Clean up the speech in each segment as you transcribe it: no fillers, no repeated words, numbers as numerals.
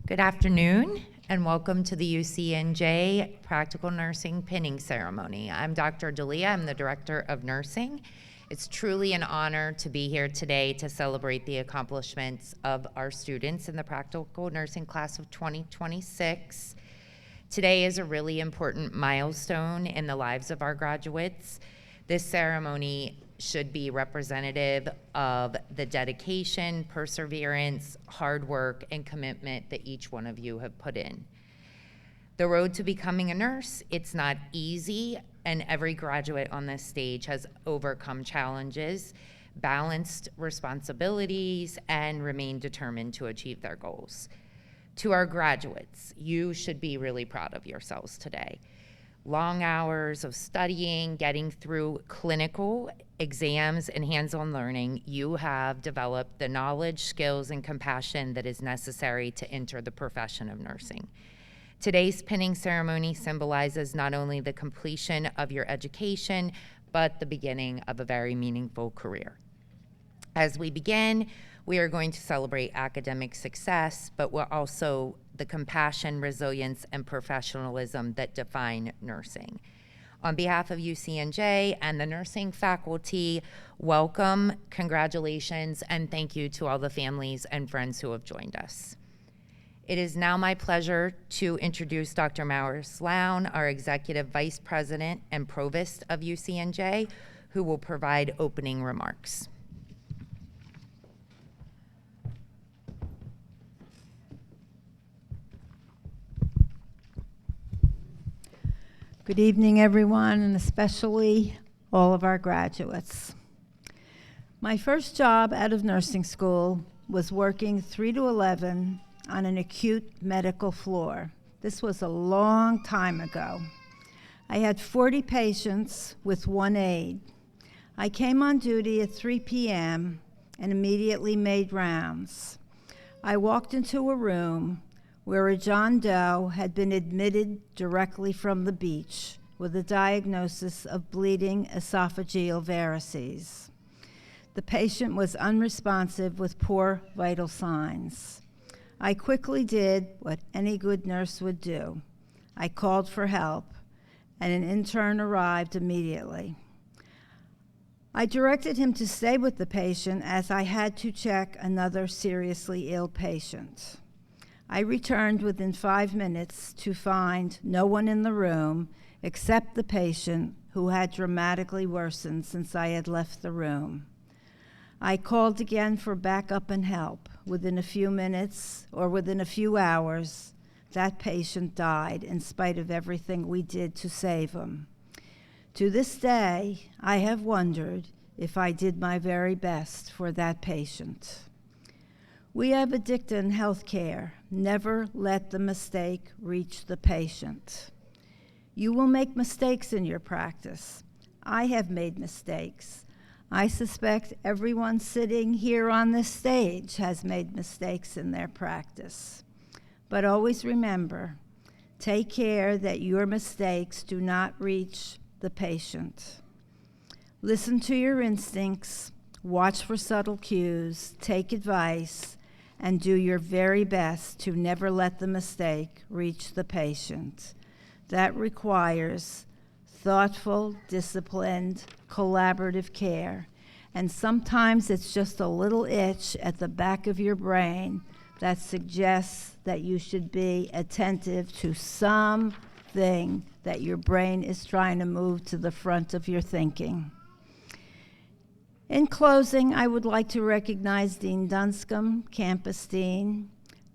Good afternoon, and welcome to the UCNJ Practical Nursing Pinning Ceremony. I'm Dr. Dalia, I'm the Director of Nursing. It's truly an honor to be here today to celebrate the accomplishments of our students in the Practical Nursing Class of 2026. Today is a really important milestone in the lives of our graduates. This ceremony should be representative of the dedication, perseverance, hard work, and commitment that each one of you have put in. The road to becoming a nurse, it's not easy, and every graduate on this stage has overcome challenges, balanced responsibilities, and remained determined to achieve their goals. To our graduates, you should be really proud of yourselves today. Long hours of studying, getting through clinical exams and hands-on learning, you have developed the knowledge, skills, and compassion that is necessary to enter the profession of nursing. Today's pinning ceremony symbolizes not only the completion of your education, but the beginning of a very meaningful career. As we begin, we are going to celebrate academic success, but we're also the compassion, resilience, and professionalism that define nursing. On behalf of UCNJ and the nursing faculty, welcome, congratulations, and thank you to all the families and friends who have joined us. It is now my pleasure to introduce Dr. Maurice Lown, our Executive Vice President and Provost of UCNJ, who will provide opening remarks. Good evening, everyone, and especially all of our graduates. My first job out of nursing school was working 3 to 11 on an acute medical floor. This was a long time ago. I had 40 patients with one aide. I came on duty at 3 p.m. and immediately made rounds. I walked into a room where a John Doe had been admitted directly from the beach with a diagnosis of bleeding esophageal varices. The patient was unresponsive with poor vital signs. I quickly did what any good nurse would do. I called for help, and an intern arrived immediately. I directed him to stay with the patient as I had to check another seriously ill patient. I returned within 5 minutes to find no one in the room except the patient, who had dramatically worsened since I had left the room. I called again for backup and help. Within a few minutes, or within a few hours, that patient died in spite of everything we did to save him. To this day, I have wondered if I did my very best for that patient. We have a dicta in healthcare: never let the mistake reach the patient. You will make mistakes in your practice. I have made mistakes. I suspect everyone sitting here on this stage has made mistakes in their practice. But always remember, take care that your mistakes do not reach the patient. Listen to your instincts, watch for subtle cues, take advice, and do your very best to never let the mistake reach the patient. That requires thoughtful, disciplined, collaborative care. And sometimes it's just a little itch at the back of your brain that suggests that you should be attentive to something that your brain is trying to move to the front of your thinking. In closing, I would like to recognize Dean Dunscombe, Campus Dean,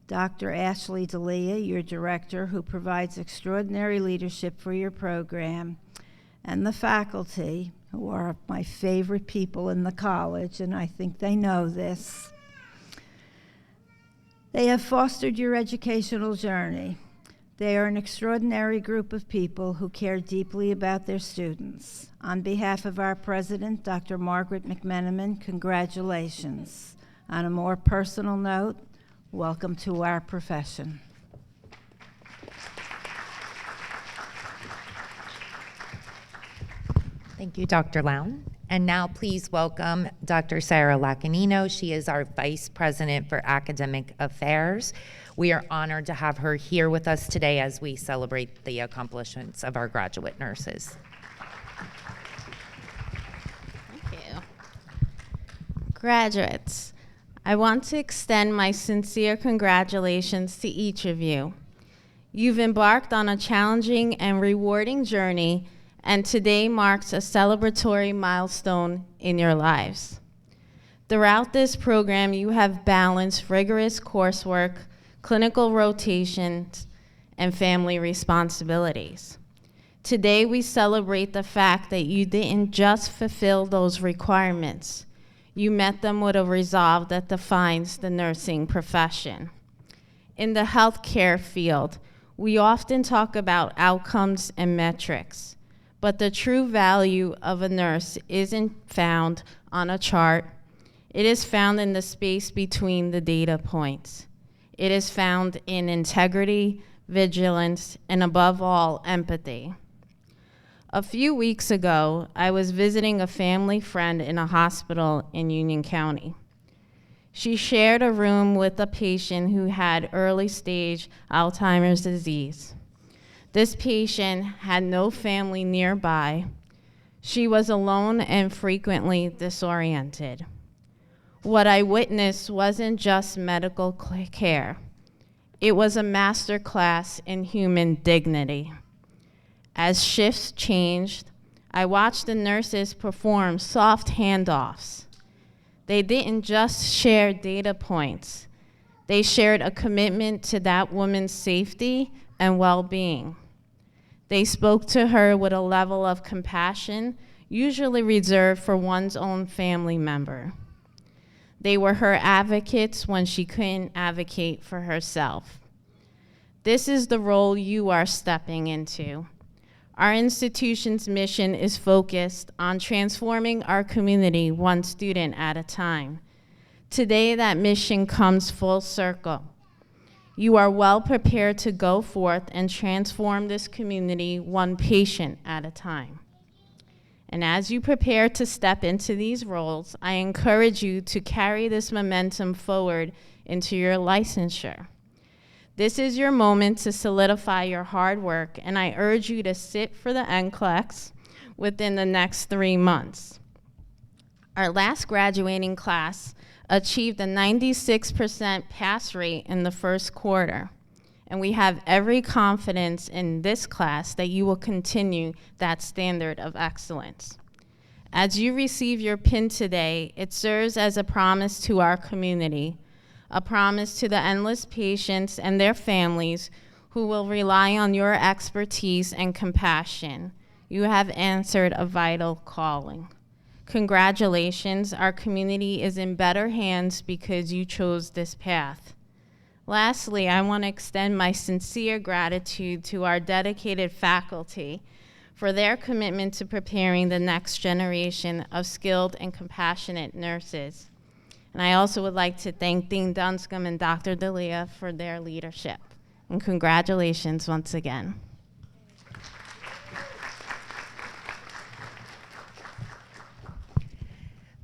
Dr. Ashley Dalia, your director, who provides extraordinary leadership for your program, and the faculty, who are my favorite people in the college, and I think they know this. They have fostered your educational journey. They are an extraordinary group of people who care deeply about their students. On behalf of our president, Dr. Margaret McMenamin, congratulations. On a more personal note, welcome to our profession. Thank you, Dr. Lown. And now please welcome Dr. Sarah Lacanino. She is our Vice President for Academic Affairs. We are honored to have her here with us today as we celebrate the accomplishments of our graduate nurses. Thank you. Graduates, I want to extend my sincere congratulations to each of you. You've embarked on a challenging and rewarding journey, and today marks a celebratory milestone in your lives. Throughout this program, you have balanced rigorous coursework, clinical rotations, and family responsibilities. Today, we celebrate the fact that you didn't just fulfill those requirements. You met them with a resolve that defines the nursing profession. In the healthcare field, we often talk about outcomes and metrics, but the true value of a nurse isn't found on a chart. It is found in the space between the data points. It is found in integrity, vigilance, and above all, empathy. A few weeks ago, I was visiting a family friend in a hospital in Union County. She shared a room with a patient who had early stage Alzheimer's disease. This patient had no family nearby. She was alone and frequently disoriented. What I witnessed wasn't just medical care. It was a master class in human dignity. As shifts changed, I watched the nurses perform soft handoffs. They didn't just share data points. They shared a commitment to that woman's safety and well-being. They spoke to her with a level of compassion usually reserved for one's own family member. They were her advocates when she couldn't advocate for herself. This is the role you are stepping into. Our institution's mission is focused on transforming our community one student at a time. Today, that mission comes full circle. You are well prepared to go forth and transform this community one patient at a time. And as you prepare to step into these roles, I encourage you to carry this momentum forward into your licensure. This is your moment to solidify your hard work, and I urge you to sit for the NCLEX within the next 3 months. Our last graduating class achieved a 96% pass rate in the first quarter, and we have every confidence in this class that you will continue that standard of excellence. As you receive your pin today, it serves as a promise to our community, a promise to the endless patients and their families who will rely on your expertise and compassion. You have answered a vital calling. Congratulations, our community is in better hands because you chose this path. Lastly, I want to extend my sincere gratitude to our dedicated faculty for their commitment to preparing the next generation of skilled and compassionate nurses. And I also would like to thank Dean Dunscombe and Dr. D'Elia for their leadership. And congratulations once again.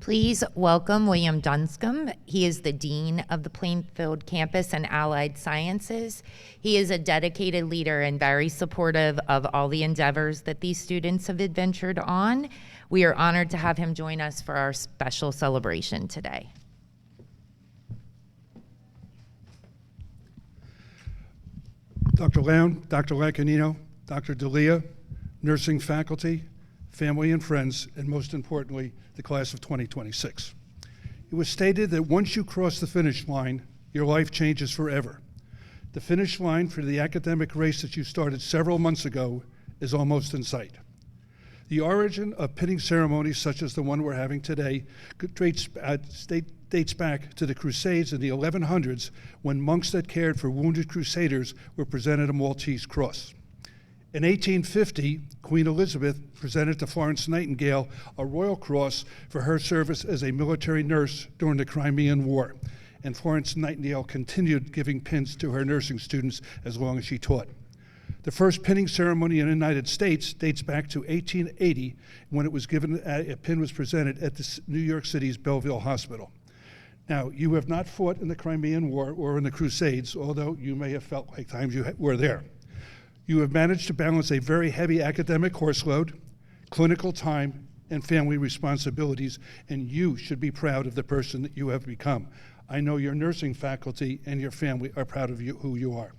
Please welcome William Dunscombe. He is the Dean of the Plainfield Campus and Allied Sciences. He is a dedicated leader and very supportive of all the endeavors that these students have adventured on. We are honored to have him join us for our special celebration today. Dr. Lown, Dr. Lacanino, Dr. D'Elia, nursing faculty, family and friends, and most importantly, the class of 2026. It was stated that once you cross the finish line, your life changes forever. The finish line for the academic race that you started several months ago is almost in sight. The origin of pinning ceremonies such as the one we're having today dates back to the Crusades in the 1100s when monks that cared for wounded crusaders were presented a Maltese cross. In 1850, Queen Elizabeth presented to Florence Nightingale a Royal Cross for her service as a military nurse during the Crimean War, and Florence Nightingale continued giving pins to her nursing students as long as she taught. The first pinning ceremony in the United States dates back to 1880 when it was given, a pin was presented at the New York City's Belleville Hospital. Now, you have not fought in the Crimean War or in the Crusades, although you may have felt like times you were there. You have managed to balance a very heavy academic course load, clinical time, and family responsibilities, and you should be proud of the person that you have become. I know your nursing faculty and your family are proud of you, who you are.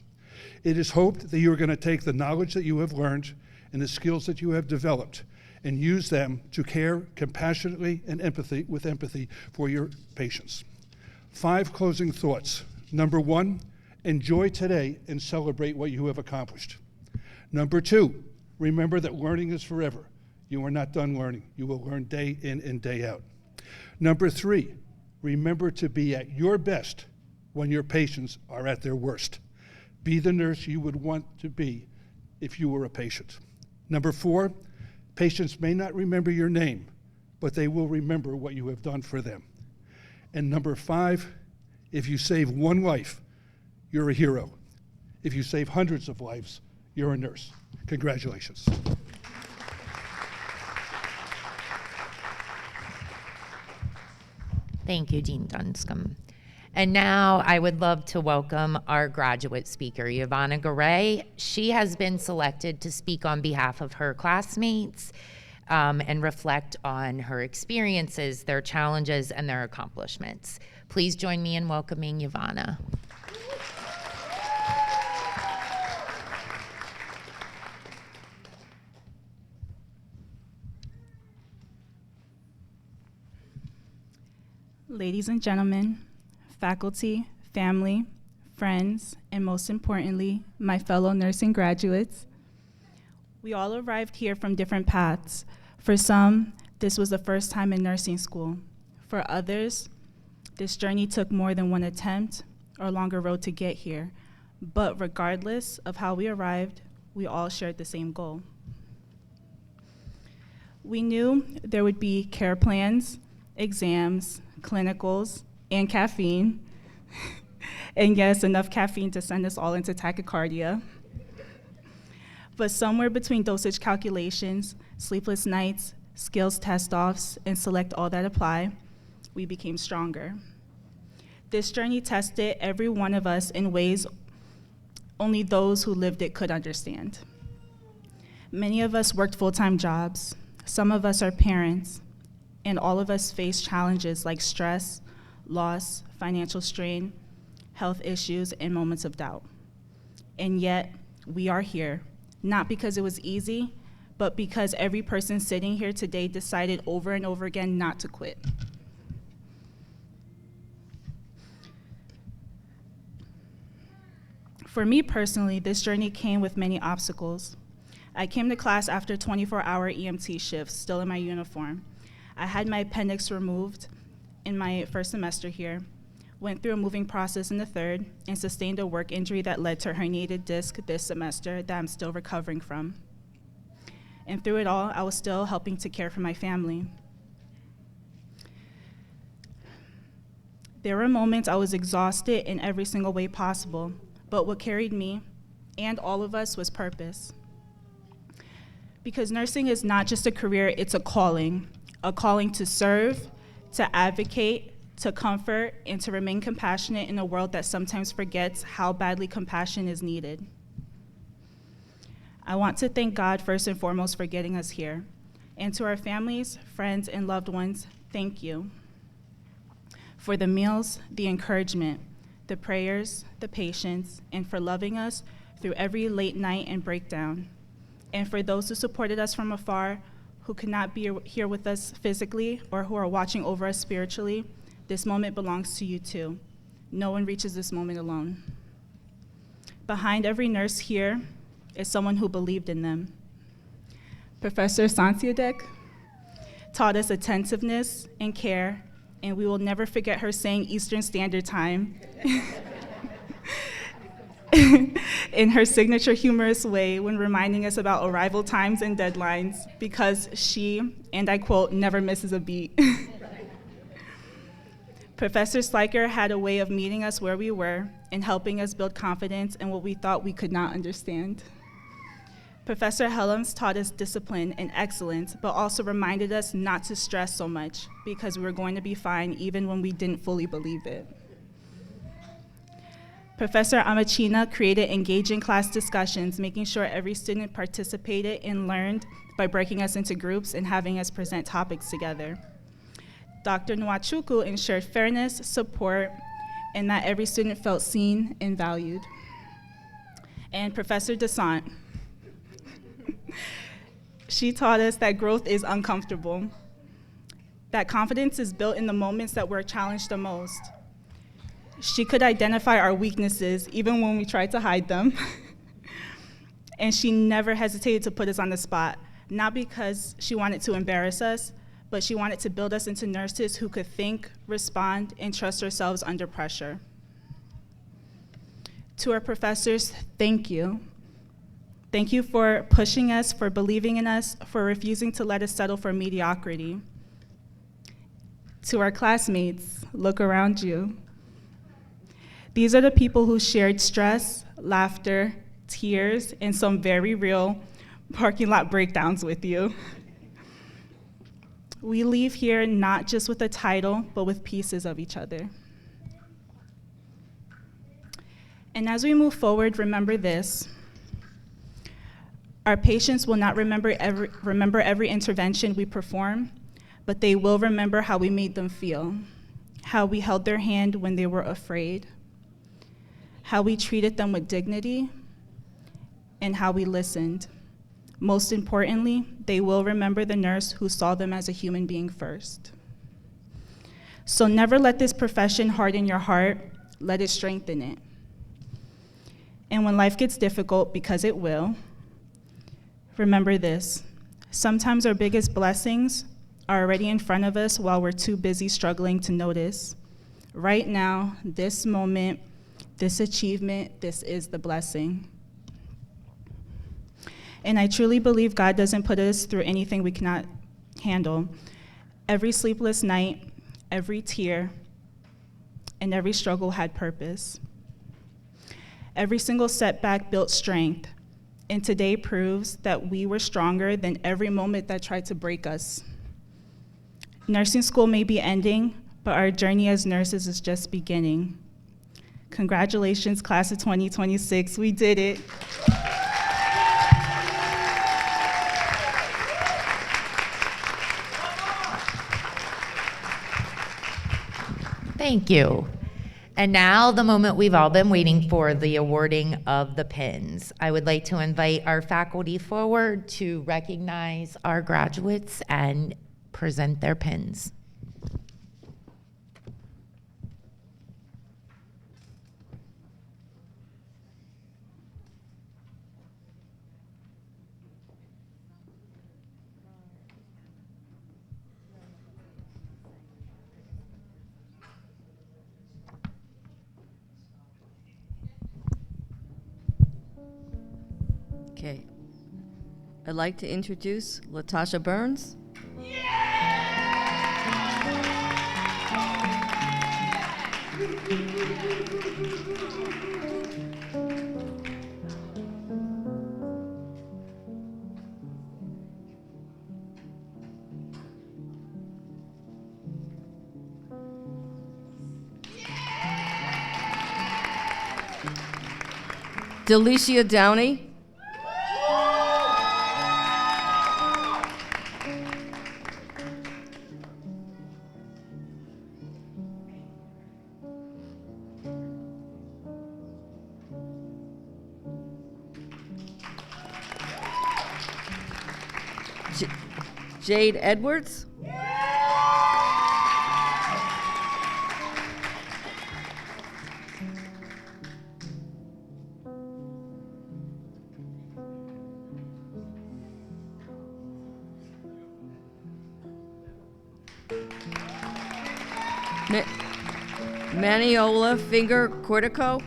It is hoped that you are going to take the knowledge that you have learned and the skills that you have developed and use them to care compassionately and with empathy for your patients. 5 closing thoughts. Number 1, enjoy today and celebrate what you have accomplished. Number 2, remember that learning is forever. You are not done learning. You will learn day in and day out. Number 3, remember to be at your best when your patients are at their worst. Be the nurse you would want to be if you were a patient. Number 4, patients may not remember your name, but they will remember what you have done for them. And number 5, if you save one life, you're a hero. If you save hundreds of lives, you're a nurse. Congratulations. Thank you, Dean Dunscombe. And now I would love to welcome our graduate speaker, Ivana Garay. She has been selected to speak on behalf of her classmates and reflect on her experiences, their challenges, and their accomplishments. Please join me in welcoming Ivana. Ladies and gentlemen, faculty, family, friends, and most importantly, my fellow nursing graduates, we all arrived here from different paths. For some, this was the first time in nursing school. For others, this journey took more than one attempt or a longer road to get here. But regardless of how we arrived, we all shared the same goal. We knew there would be care plans, exams, clinicals, and caffeine. And yes, enough caffeine to send us all into tachycardia. But somewhere between dosage calculations, sleepless nights, skills test-offs, and select all that apply, we became stronger. This journey tested every one of us in ways only those who lived it could understand. Many of us worked full-time jobs. Some of us are parents, and all of us face challenges like stress, loss, financial strain, health issues, and moments of doubt. And yet, we are here, not because it was easy, but because every person sitting here today decided over and over again not to quit. For me personally, this journey came with many obstacles. I came to class after 24-hour EMT shifts, still in my uniform. I had my appendix removed in my first semester here, went through a moving process in the third, and sustained a work injury that led to a herniated disc this semester that I'm still recovering from. And through it all, I was still helping to care for my family. There were moments I was exhausted in every single way possible, but what carried me and all of us was purpose. Because nursing is not just a career, it's a calling to serve, to advocate, to comfort, and to remain compassionate in a world that sometimes forgets how badly compassion is needed. I want to thank God first and foremost for getting us here. And to our families, friends, and loved ones, thank you. For the meals, the encouragement, the prayers, the patience, and for loving us through every late night and breakdown. And for those who supported us from afar, who could not be here with us physically or who are watching over us spiritually, this moment belongs to you too. No one reaches this moment alone. Behind every nurse here is someone who believed in them. Professor Santiadek taught us attentiveness and care, and we will never forget her saying Eastern Standard Time in her signature humorous way when reminding us about arrival times and deadlines, because she, and I quote, never misses a beat. Professor Sliker had a way of meeting us where we were and helping us build confidence in what we thought we could not understand. Professor Helms taught us discipline and excellence, but also reminded us not to stress so much because we were going to be fine even when we didn't fully believe it. Professor Amachina created engaging class discussions, making sure every student participated and learned by breaking us into groups and having us present topics together. Dr. Nwachukwu ensured fairness, support, and that every student felt seen and valued. And Professor Desant, she taught us that growth is uncomfortable, that confidence is built in the moments that we're challenged the most. She could identify our weaknesses even when we tried to hide them. And she never hesitated to put us on the spot, not because she wanted to embarrass us, but she wanted to build us into nurses who could think, respond, and trust ourselves under pressure. To our professors, thank you. Thank you for pushing us, for believing in us, for refusing to let us settle for mediocrity. To our classmates, look around you. These are the people who shared stress, laughter, tears, and some very real parking lot breakdowns with you. We leave here not just with a title, but with pieces of each other. And as we move forward, remember this. Our patients will not remember every intervention we perform, but they will remember how we made them feel, how we held their hand when they were afraid, how we treated them with dignity, and how we listened. Most importantly, they will remember the nurse who saw them as a human being first. So never let this profession harden your heart, let it strengthen it. And when life gets difficult, because it will, remember this. Sometimes our biggest blessings are already in front of us while we're too busy struggling to notice. Right now, this moment, this achievement, this is the blessing. And I truly believe God doesn't put us through anything we cannot handle. Every sleepless night, every tear, and every struggle had purpose. Every single setback built strength, and today proves that we were stronger than every moment that tried to break us. Nursing school may be ending, but our journey as nurses is just beginning. Congratulations, class of 2026, we did it. Thank you. And now the moment we've all been waiting for, the awarding of the pins. I would like to invite our faculty forward to recognize our graduates and present their pins. Okay. I'd like to introduce Latasha Burns. Delicia Downey. Jade Edwards. Maniola Finger Cortico.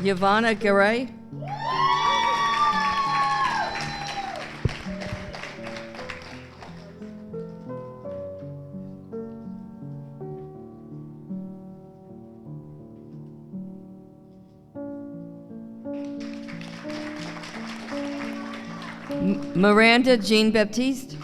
Yvonne Garay. Miranda Jean Baptiste.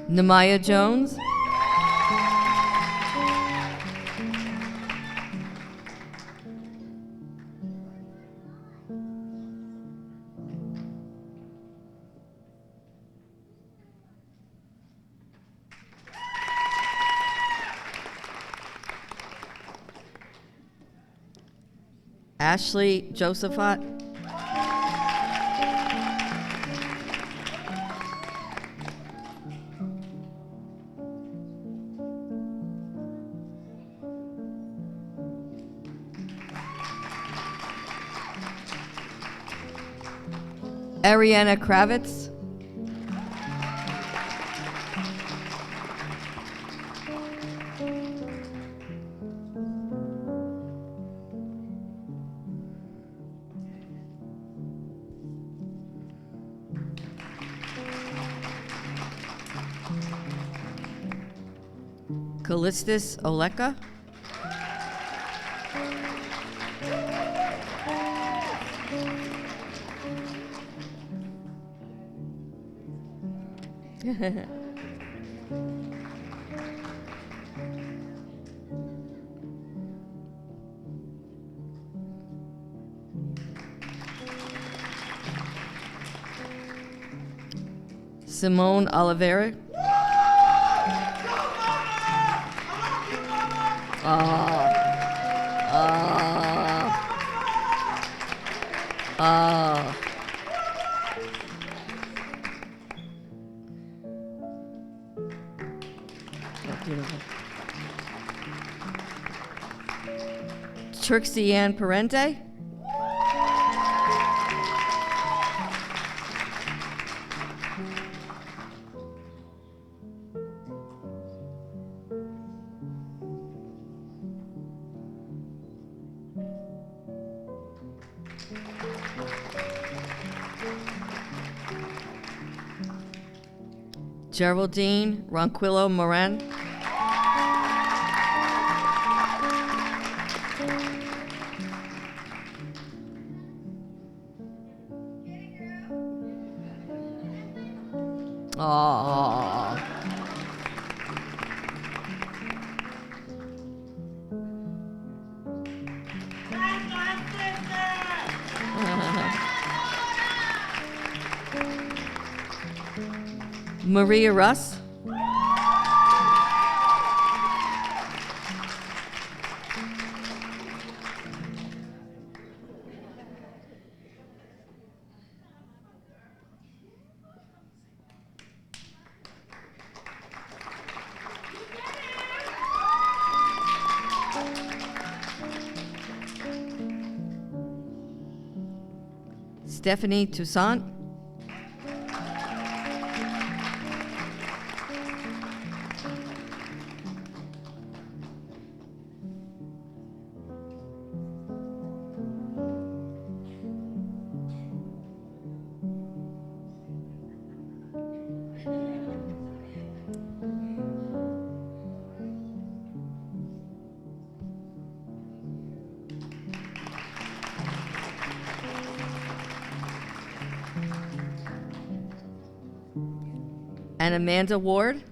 Namaya Jones. Ashley Josephat. Ariana Kravitz. Callistus Oleka. Simone Oliveira. Trixie Ann Parente. Geraldine Ronquillo Moran. Oh. Maria Russ. Stephanie Toussaint. And Amanda Ward.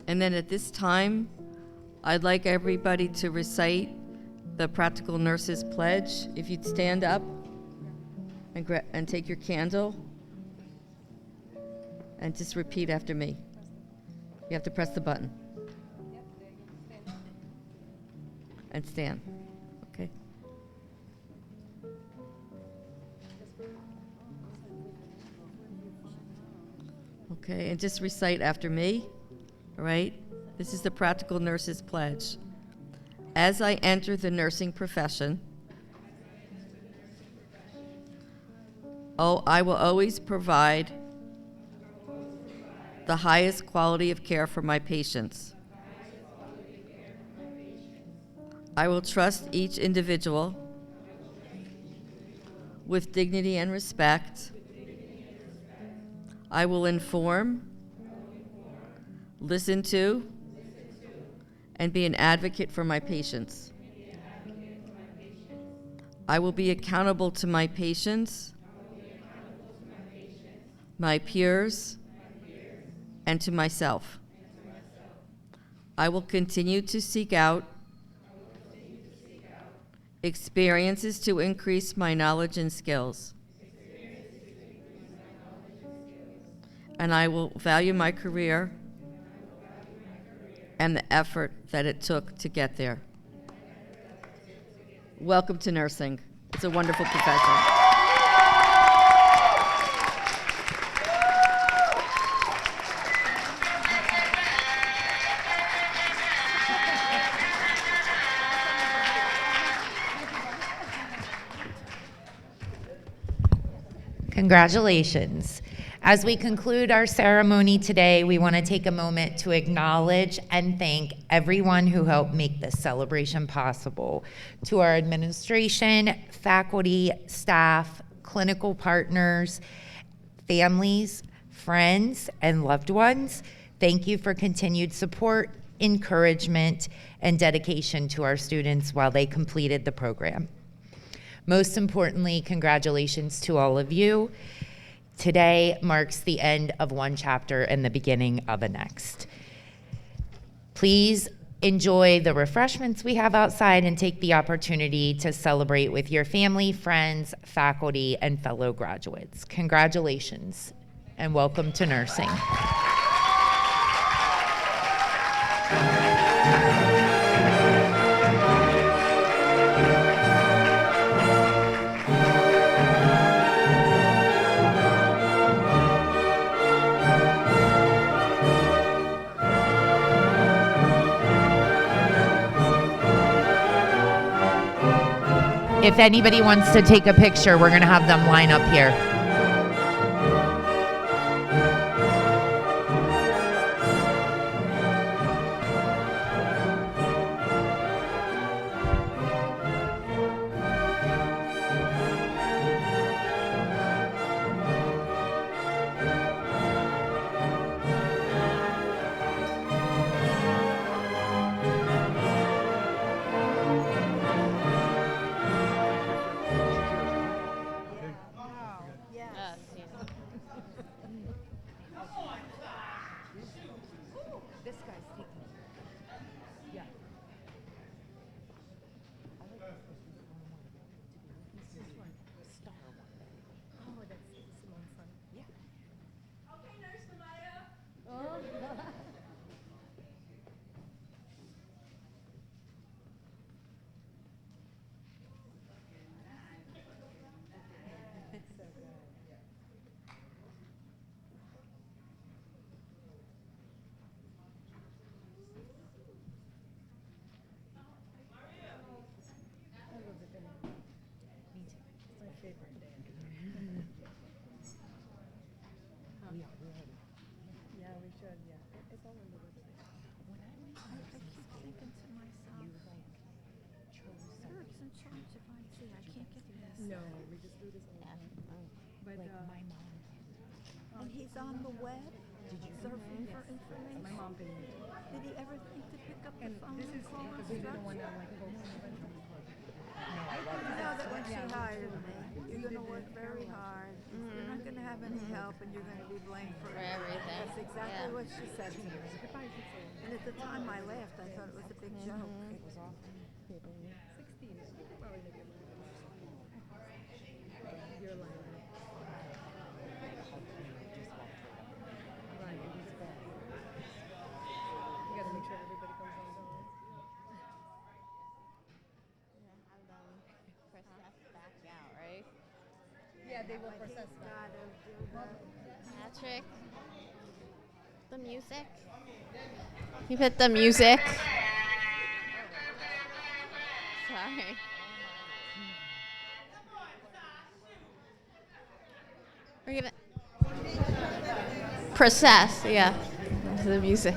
And then at this time, I'd like everybody to recite the Practical Nurses Pledge. If you'd stand up and take your candle and just repeat after me. You have to press the button. And stand. Okay. Okay, and just recite after me, all right? This is the Practical Nurses Pledge. As I enter the nursing profession, I will always provide the highest quality of care for my patients. I will trust each individual with dignity and respect. I will inform, listen to, and be an advocate for my patients. I will be accountable to my patients, my peers, and to myself. I will continue to seek out experiences to increase my knowledge and skills. And I will value my career and the effort that it took to get there. Welcome to nursing. It's a wonderful profession. Congratulations. As we conclude our ceremony today, we want to take a moment to acknowledge and thank everyone who helped make this celebration possible. To our administration, faculty, staff, clinical partners, families, friends, and loved ones, thank you for continued support, encouragement, and dedication to our students while they completed the program. Most importantly, congratulations to all of you. Today marks the end of one chapter and the beginning of a next. Please enjoy the refreshments we have outside and take the opportunity to celebrate with your family, friends, faculty, and fellow graduates. Congratulations and welcome to nursing. If anybody wants to take a picture, we're going to have them line up here. And he's on the web, surfing for information. My mom did he ever think to pick up the phone and call instructions? You know that when she hired me, you're going to work very hard. You're not going to have any help, and you're going to be blamed for everything. That's exactly what she said to me. And at the time I laughed. I thought it was a big joke. It was awful. 16. You're lying. You gotta make sure everybody comes on time. Have them process back out, right? Yeah, they will process that. Patrick, the music? You hit the music. Sorry. We're gonna process, yeah. The music.